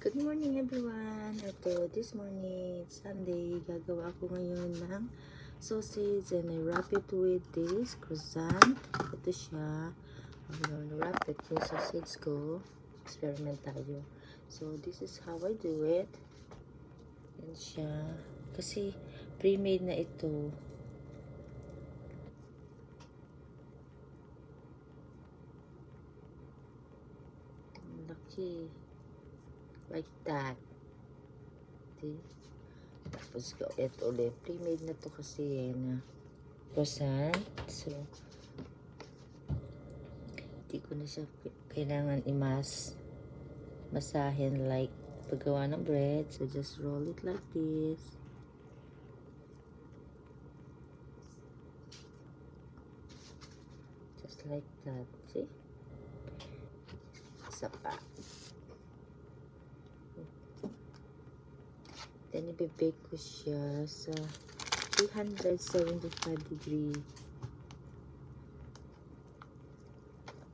Good morning everyone! Ito, this morning, it's Sunday, gagawa ako ngayon ng sausage and I wrap it with this croissant. Ito siya. I'm gonna wrap it yung sausage ko. Experiment tayo. So, this is how I do it. Yan siya. Kasi, pre-made na ito. Laki. Like that. See? Tapos go ito ulit. Pre-made na to kasi na croissant. So, hindi ko na siya kailangan masahin like paggawa ng bread. So, just roll it like this. Just like that. See? Isa pa. Then, ibibake ko siya sa 375 degree.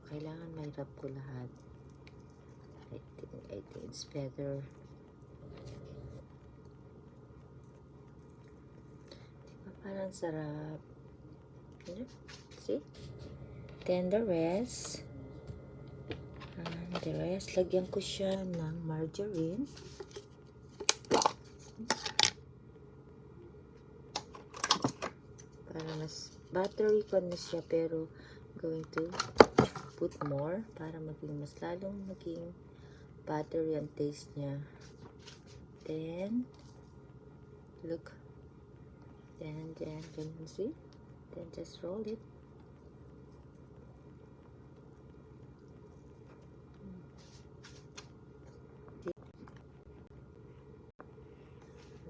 Kailangan may wrap ko lahat. I think it's better. Diba parang sarap? See? Then the rest. The rest, lagyan ko siya ng margarine. Para mas buttery ko na siya, pero going to put more para maging mas lalong maging buttery ang taste niya. Then look, then can you see? Then just roll it.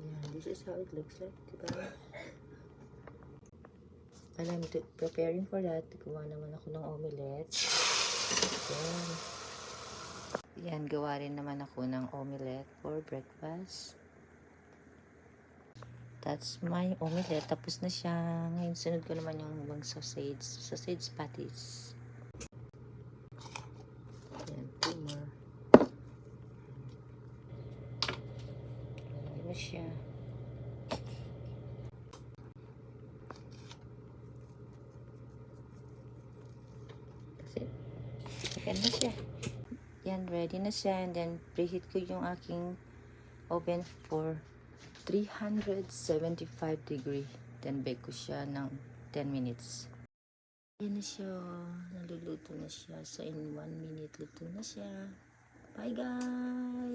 Yeah, this is how it looks like, diba? I'm preparing for that. Gawa naman ako ng omelette. Then, yan, gawa rin naman ako ng omelette for breakfast. That's my omelette. Tapos na siya. Ngayon, sunod ko naman yung ibang sausage patties. Yan, 2 more. Ayan na siya. Ayan na siya. Yan, ready na siya. And then, preheat ko yung aking oven for 375 degree. Then, bake ko siya ng 10 minutes. Yan na siya. Naluluto na siya. So, in 1 minute, luto na siya. Bye, guys!